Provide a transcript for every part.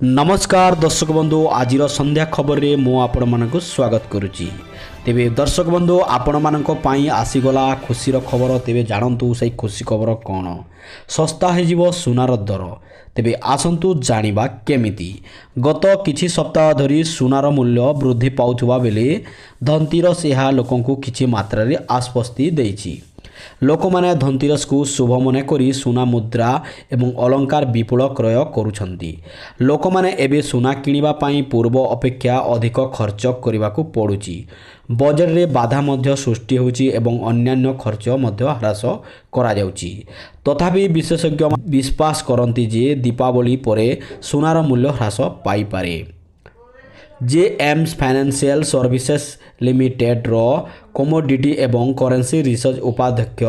नमस्कार दर्शक बंधु आज संध्या खबर रे मु आपण मानक स्वागत करुच्ची। तेबे दर्शक बंधु आपण मानक पई आसीगला खुशीर खबर। तेबे जानतु से खुशी खबर कौन सस्ता हो सुनार दर। तेबे आसंतु जानिबा केमिति गत किछि सप्ताह धरी सुनार मूल्य वृद्धि पाउथुबा बेले धनतीरस यह लोकंकु किछि मात्रा रे आश्वस्ति देइछि। लोक माने धनतीरस को शुभ मन करी सुना मुद्रा एवं अलंकार विपुल क्रय करुछंती। लोक माने एबे सुना किनिबा पई पूर्व अपेक्षा अधिक खर्च करबाकू पड़ुची। बजेट रे बाधा मध्य सृष्टि होउची एवं अन्यान्य खर्च मध्य ह्रास करा जाउची। तथापि विशेषज्ञ विश्वास करंती जे दीपावली परे सुनार मूल्य ह्रास पाई पारे। जेएम्स फाइनेंशियल सर्विसेज लिमिटेड रो कमोडिटी एवं करेंसी रिसर्च उपाध्यक्ष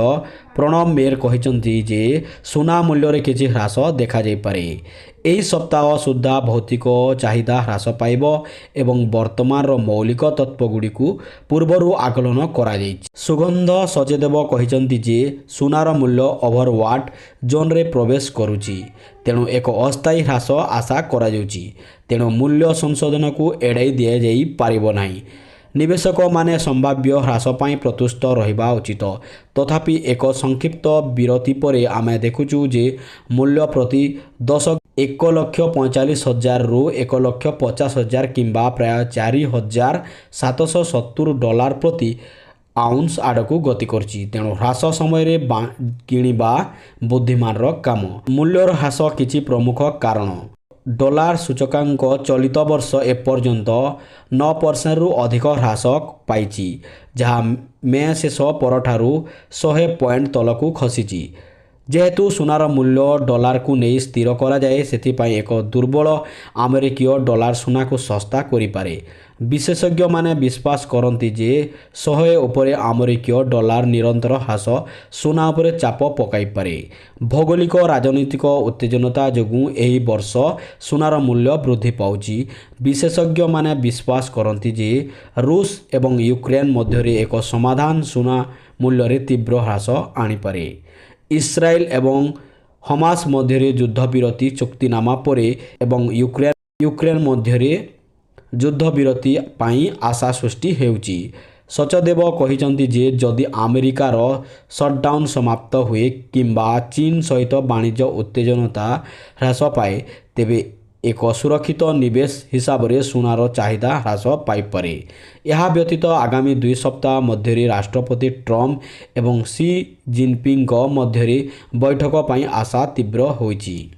प्रणव मेर कहिसंती जे सुना मूल्य रे किछि ह्रास देखा जाय पारे। एही सप्ताह सुद्धा भौतिक चाहिदा ह्रास पाइब एवं वर्तमान रो मौलिक तत्व गुडी को पूर्वरु आकलन करा जायछि। सुगंध सचेदेव कहिसंती जे सुनार मूल्य ओभरवाट जोन रे प्रवेश करूची, तेणु एक अस्थायी ह्रास आशा करा जाउची। तेणु मूल्य संशोधन को एड़ाई दिया जाई पारिबो नाही। निवेशक माने संभाव्य ह्रास पाई प्रतुष्ट रहिबा उचित। तथापि एक संक्षिप्त विरति परे आमे देखुचु जे मूल्य प्रति दशक 1,45,000 रु 1,50,000 किंबा प्राय 4,770 डॉलर प्रति आउंस आड़क गति करछि। तेणु ह्रास समय किणिबा बुद्धिमान काम। मूल्यर ह्रास किछि प्रमुख कारण। डॉलर सूचकांक चलित वर्ष एपर्यंत 9% रु अधिक ह्रास पाइछि, जहाँ मे शेष परठारु 100 पॉइंट तलकू खसीछि। जेहेतु सुनार मूल्य डॉलर को नहीं स्थिर करा जाए, सेथिपाई एक दुर्बल अमेरिकीय डॉलर सुना को सस्ता करि पारे। विशेषज्ञ माने विश्वास करती जे 100 उपरे अमेरिकीय डॉलर निरंतर ह्रास सुना उपरे चाप पकाई पारे। भौगोलिक राजनीतिक उत्तेजनता जोगु एही वर्ष सुनार मूल्य वृद्धि पाउची। विशेषज्ञ माने विश्वास करती जे रूस एवं यूक्रेन मध्य एक समाधान सुना मूल्य रे तीव्र ह्रास आनी पारे। इस्राएल एवं हमास मध्य युद्धविरति चुक्तिनामा परे एवं यूक्रेन मध्य युद्धविरति पाई आशा सृष्टि हेउची। सचदेव कहिसंती जे जदि अमेरिकार शटडाउन समाप्त हुए किंबा चीन सहित वाणिज्य उत्तेजनता ह्रास पाए, तेबे एक सुरक्षित निवेश हिसाब से सुनार चाहिदा ह्रास पाई पारे। यह व्यतीत आगामी 2 सप्ताह मध्य राष्ट्रपति ट्रम्प एवं सी जिनपिंग मध्य बैठक पाई आशा तीव्र होइची।